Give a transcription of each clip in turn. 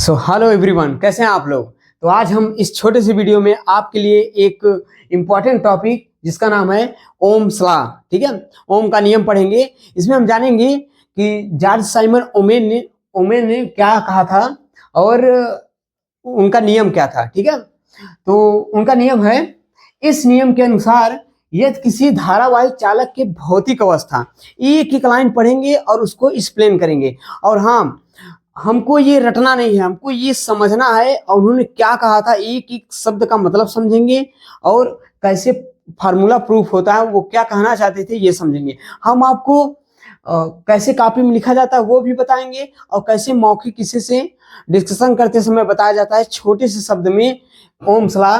So hello everyone, कैसे हैं आप लोग। तो आज हम इस छोटे से वीडियो में आपके लिए एक इम्पॉर्टेंट टॉपिक जिसका नाम है ओम्स लॉ, ठीक है, ओम का नियम पढ़ेंगे। इसमें हम जानेंगे कि जॉर्ज साइमन ओमेन ने क्या कहा था और उनका नियम क्या था, ठीक है। तो उनका नियम है, इस नियम के अनुसार यदि किसी धारावाहिक चालक के भौतिक अवस्था, एक एक लाइन पढ़ेंगे और उसको एक्सप्लेन करेंगे। और हाँ, हमको ये रटना नहीं है, हमको ये समझना है और उन्होंने क्या कहा था, एक एक शब्द का मतलब समझेंगे और कैसे फार्मूला प्रूफ होता है, वो क्या कहना चाहते थे ये समझेंगे। हम आपको कैसे कॉपी में लिखा जाता है वो भी बताएंगे और कैसे मौखिक किसी से डिस्कशन करते समय बताया जाता है छोटे से शब्द में। ओम्स लॉ,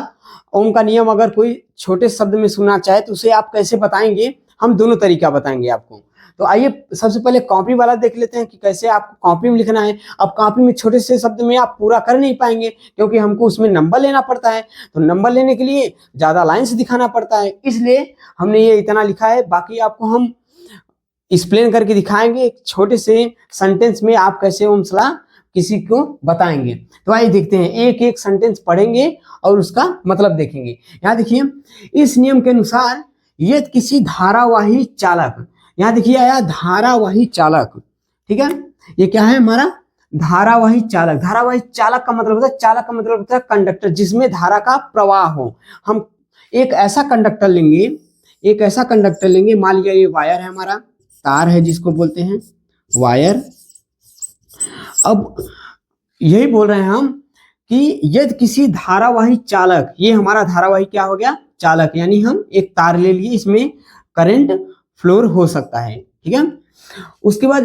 ओम का नियम अगर कोई छोटे शब्द में सुनना चाहे तो उसे आप कैसे बताएंगे, हम दोनों तरीका बताएंगे आपको। तो आइए सबसे पहले कॉपी वाला देख लेते हैं कि कैसे आपको कॉपी में लिखना है। अब कॉपी में छोटे से शब्द में आप पूरा कर नहीं पाएंगे क्योंकि हमको उसमें नंबर लेना पड़ता है, तो नंबर लेने के लिए ज़्यादा लाइन्स दिखाना पड़ता है, इसलिए हमने ये इतना लिखा है। बाकी आपको हम एक्सप्लेन करके दिखाएंगे एक छोटे से सेंटेंस में आप कैसे ओम्स लॉ किसी को बताएंगे। तो आइए देखते हैं, एक एक सेंटेंस पढ़ेंगे और उसका मतलब देखेंगे। यहाँ देखिए, इस नियम के अनुसार यदि किसी धारावाही चालक, यहाँ देखिए आया धारावाही चालक, ठीक है, ये क्या है हमारा धारावाही चालक। धारावाही चालक का मतलब होता है, चालक का मतलब होता है कंडक्टर, जिसमें धारा का प्रवाह हो। हम एक ऐसा कंडक्टर लेंगे, एक ऐसा कंडक्टर लेंगे, मान लिया ये वायर है हमारा, तार है जिसको बोलते हैं वायर। अब यही बोल रहे हैं हम कि यदि किसी धारावाही चालक, ये हमारा धारावाही क्या हो गया, चालक, यानी हम एक तार ले लिए, इसमें करंट फ्लोर हो सकता है, ठीक है। उसके बाद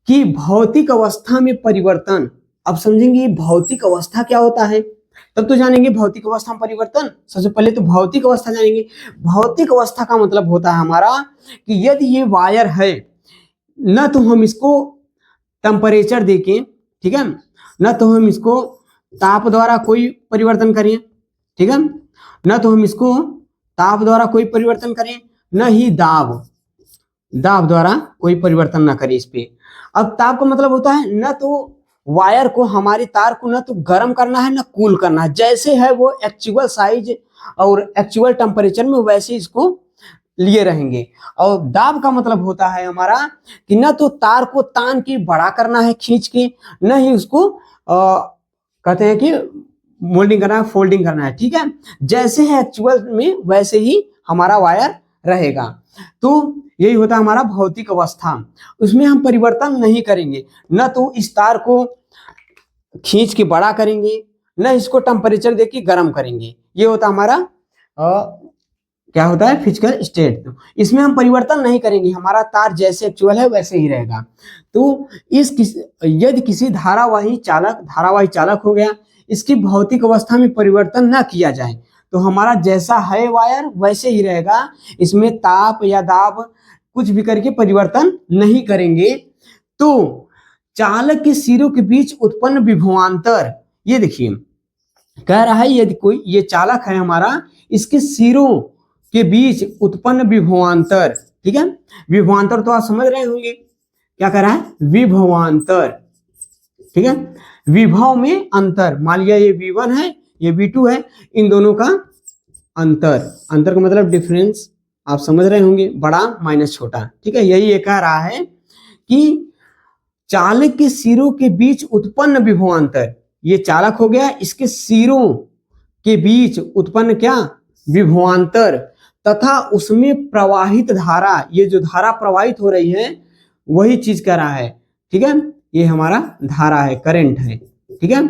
कि भौतिक अवस्था में परिवर्तन। अब समझेंगे भौतिक अवस्था क्या होता है, तब तो जानेंगे भौतिक अवस्था में परिवर्तन। सबसे पहले तो भौतिक अवस्था जानेंगे। भौतिक अवस्था का मतलब होता है हमारा कि यदि ये वायर है, न तो हम इसको टेम्परेचर देके, ठीक है, न तो हम इसको ताप द्वारा कोई परिवर्तन करें, ठीक है, न तो हम इसको ताप द्वारा कोई परिवर्तन करें, न ही दाब द्वारा कोई परिवर्तन ना करें इस पे। अब ताप का मतलब होता है न तो वायर को, हमारी तार को न तो गर्म करना है न कूल करना है, जैसे है वो एक्चुअल साइज और एक्चुअल टेम्परेचर में वैसे इसको लिए रहेंगे। और दाब का मतलब होता है हमारा कि न तो तार को तान के बड़ा करना है खींच के, न ही उसको कहते हैं कि मोल्डिंग करना है, फोल्डिंग करना है, ठीक है, जैसे है एक्चुअल में वैसे ही हमारा वायर रहेगा। तो यही होता है हमारा भौतिक अवस्था, उसमें हम परिवर्तन नहीं करेंगे, न तो इस तार को खींच के बड़ा करेंगे, न इसको टेम्परेचर देके गर्म करेंगे। ये होता है हमारा क्या होता है फिजिकल स्टेट। इसमें हम परिवर्तन नहीं करेंगे, हमारा तार जैसे एक्चुअल है वैसे ही रहेगा। तो यदि किसी धारावाही चालक हो गया, इसकी भौतिक अवस्था में परिवर्तन ना किया जाए तो हमारा जैसा है वायर वैसे ही रहेगा, इसमें ताप या दाब कुछ भी करके परिवर्तन नहीं करेंगे। तो चालक के सिरों के बीच उत्पन्न विभवांतर, ये देखिए कह रहा है यदि कोई ये चालक है हमारा, इसके सिरों के बीच उत्पन्न विभवांतर, ठीक है, विभवांतर तो आप समझ रहे होंगे क्या कह रहा है, विभवांतर, ठीक है, विभव में अंतर। मान लिया ये V1 है, ये V2 है, इन दोनों का अंतर, अंतर का मतलब डिफरेंस, आप समझ रहे होंगे, बड़ा माइनस छोटा, ठीक है। यही ये कह रहा है कि चालक के सिरों के बीच उत्पन्न विभवांतर, ये चालक हो गया, इसके सिरों के बीच उत्पन्न क्या विभवांतर, तथा उसमें प्रवाहित धारा, ये जो धारा प्रवाहित हो रही है वही चीज कह रहा है, ठीक है, ये हमारा धारा है, करंट है, ठीक है।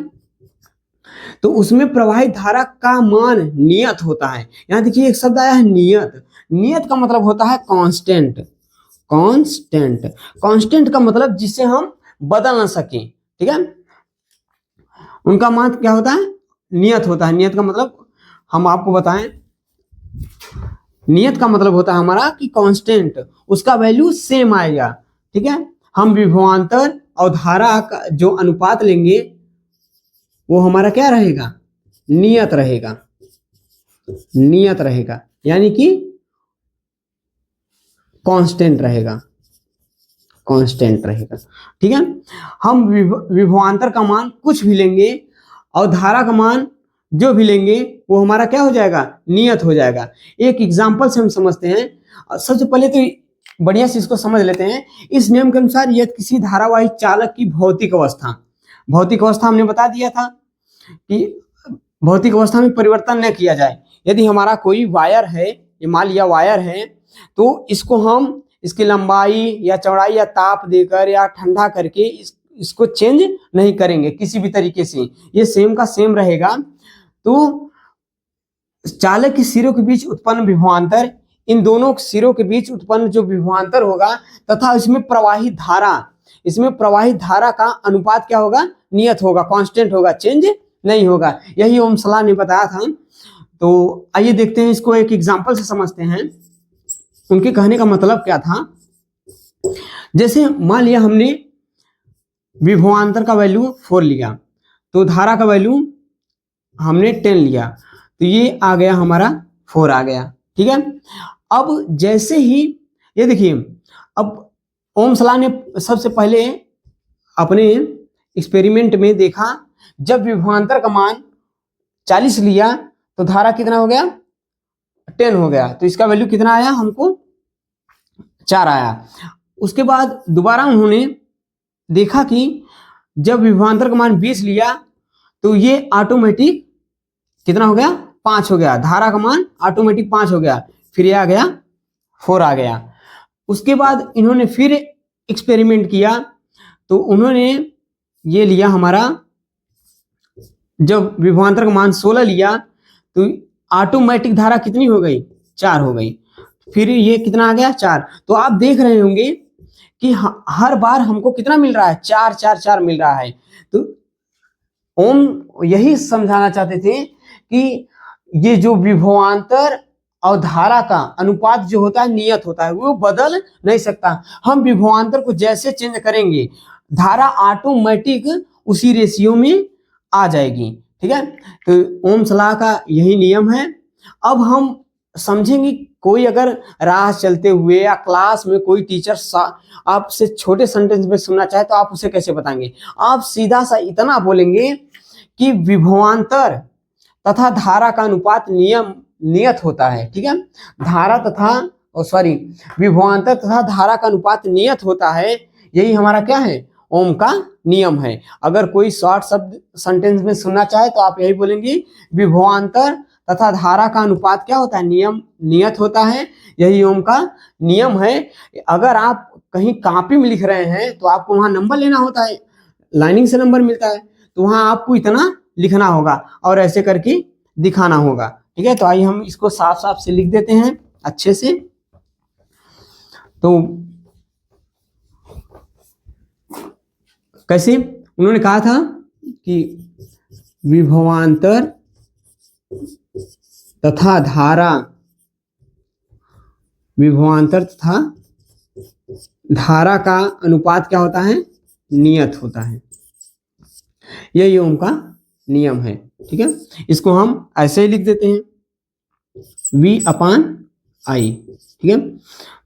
तो उसमें प्रवाहित धारा का मान नियत होता है। यहां देखिए एक शब्द आया है नियत। नियत का मतलब होता है कांस्टेंट, कांस्टेंट का मतलब जिसे हम बदल ना सकें, ठीक है, उनका मान क्या होता है, नियत होता है। नियत का मतलब हम आपको बताएं, नियत का मतलब होता है हमारा कि कांस्टेंट, उसका वैल्यू सेम आएगा, ठीक है। हम विभवांतर और धारा का जो अनुपात लेंगे वो हमारा क्या रहेगा, नियत रहेगा, नियत रहेगा, यानी कि कांस्टेंट रहेगा, कांस्टेंट रहेगा। ठीक है, हम विभवांतर का मान कुछ भी लेंगे और धारा का मान जो भी लेंगे वो हमारा क्या हो जाएगा, नियत हो जाएगा। एक एग्जांपल से हम समझते हैं। सबसे पहले तो बढ़िया से इसको समझ लेते हैं। इस नियम के अनुसार यदि किसी धारावाही चालक की भौतिक अवस्था हमने बता दिया था कि भौतिक अवस्था में परिवर्तन न किया जाए। यदि हमारा कोई वायर है, ये मान लिया वायर है, तो इसको हम इसकी लंबाई या चौड़ाई या ताप देकर या ठंडा करके इसको चेंज नहीं करेंगे किसी भी तरीके से, ये सेम का सेम रहेगा। तो चालक के सिरों के बीच उत्पन्न विभवांतर, इन दोनों सिरों के बीच उत्पन्न जो विभवांतर होगा तथा इसमें प्रवाहित धारा का अनुपात क्या होगा, नियत होगा, कांस्टेंट होगा, चेंज नहीं होगा। यही ओम्स लॉ ने बताया था। तो आइए देखते हैं, इसको एक एग्जांपल से समझते हैं। उनके कहने का मतलब क्या था। जैसे मान लिया हमने विभवांतर का वैल्यू 4 लिया, तो धारा का वैल्यू हमने 10 लिया, तो ये आ गया हमारा 4 आ गया। ठीक है, अब जैसे ही ये देखिए, अब ओम्स लॉ ने सबसे पहले अपने एक्सपेरिमेंट में देखा, जब विभवांतर का मान 40 लिया तो धारा कितना हो गया, 10 हो गया, तो इसका वैल्यू कितना आया, हमको 4 आया। उसके बाद दोबारा उन्होंने देखा कि जब विभवांतर का मान 20 लिया तो ये ऑटोमेटिक कितना हो गया, 5 हो गया, धारा का मान ऑटोमेटिक 5 हो गया, फिर ये आ गया 4 आ गया। उसके बाद इन्होंने फिर एक्सपेरिमेंट किया, तो उन्होंने ये लिया हमारा, जब विभवांतर का मान 16 लिया तो ऑटोमेटिक धारा कितनी हो गई, 4 हो गई, फिर ये कितना आ गया, 4। तो आप देख रहे होंगे कि हर बार हमको कितना मिल रहा है, 4 4 4 मिल रहा है। तो ओम यही समझाना चाहते थे कि ये जो विभवांतर और धारा का अनुपात जो होता है, नियत होता है, वो बदल नहीं सकता। हम विभवांतर को जैसे चेंज करेंगे, धारा ऑटोमेटिक उसी रेशियो में आ जाएगी। ठीक है, तो ओम्स लॉ का यही नियम है। अब हम समझेंगे, कोई अगर राह चलते हुए या क्लास में कोई टीचर आपसे छोटे सेंटेंस में सुनना चाहे तो आप उसे कैसे बताएंगे। आप सीधा सा इतना बोलेंगे कि विभवांतर तथा धारा का अनुपात नियत होता है। ठीक है, विभवांतर तथा धारा का अनुपात नियत होता है, यही हमारा क्या है, ओम का नियम है। अगर कोई शॉर्ट शब्द सेंटेंस में सुनना चाहे तो आप यही बोलेंगे, विभवांतर तथा धारा का अनुपात क्या होता है, नियत होता है, यही ओम का नियम है। अगर आप कहीं कॉपी में लिख रहे हैं तो आपको वहां नंबर लेना होता है, लाइनिंग से नंबर मिलता है, तो वहां आपको इतना लिखना होगा और ऐसे करके दिखाना होगा। ठीक है, तो आइए हम इसको साफ साफ से लिख देते हैं अच्छे से। तो कैसे उन्होंने कहा था कि विभवांतर तथा धारा का अनुपात क्या होता है, नियत होता है, यही ओम का नियम है। ठीक है, इसको हम ऐसे ही लिख देते हैं, V/I। ठीक है,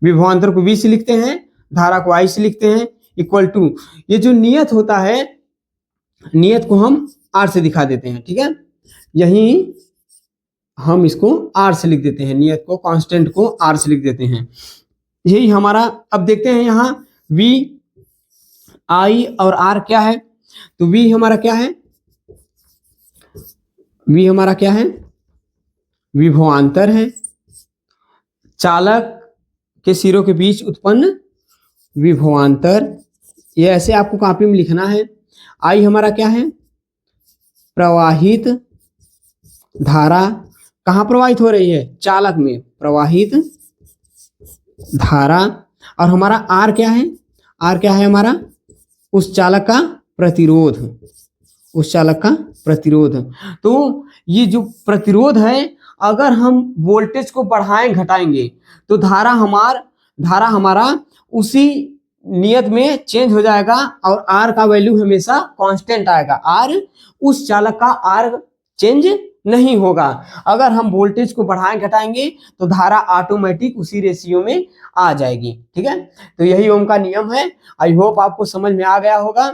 विभवांतर को V से लिखते हैं, धारा को I से लिखते हैं, इक्वल टू, ये जो नियत होता है, नियत को हम R से दिखा देते हैं। ठीक है, यही हम इसको R से लिख देते हैं, नियत को, कांस्टेंट को R से लिख देते हैं, यही हमारा। अब देखते हैं यहाँ V/I और R क्या है। तो V हमारा क्या है, V हमारा क्या है, विभवांतर है, चालक के सिरों के बीच उत्पन्न विभवांतर, ये ऐसे आपको कॉपी में लिखना है। I हमारा क्या है, प्रवाहित धारा, कहाँ प्रवाहित हो रही है, चालक में प्रवाहित धारा। और हमारा R क्या है, R क्या है हमारा, उस चालक का प्रतिरोध, तो ये जो प्रतिरोध है, अगर हम वोल्टेज को बढ़ाएं घटाएंगे तो धारा हमारा उसी नियत में चेंज हो जाएगा और R का वैल्यू हमेशा कांस्टेंट आएगा। R उस चालक का R चेंज नहीं होगा। अगर हम वोल्टेज को बढ़ाएं घटाएंगे तो धारा ऑटोमेटिक उसी रेशियो में आ जाएगी। ठीक है, तो यही ओम का नियम है। आई होप आपको समझ में आ गया होगा।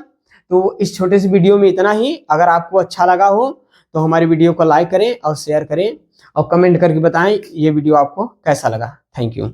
तो इस छोटे से वीडियो में इतना ही। अगर आपको अच्छा लगा हो तो हमारी वीडियो को लाइक करें और शेयर करें और कमेंट करके बताएं ये वीडियो आपको कैसा लगा। Thank you.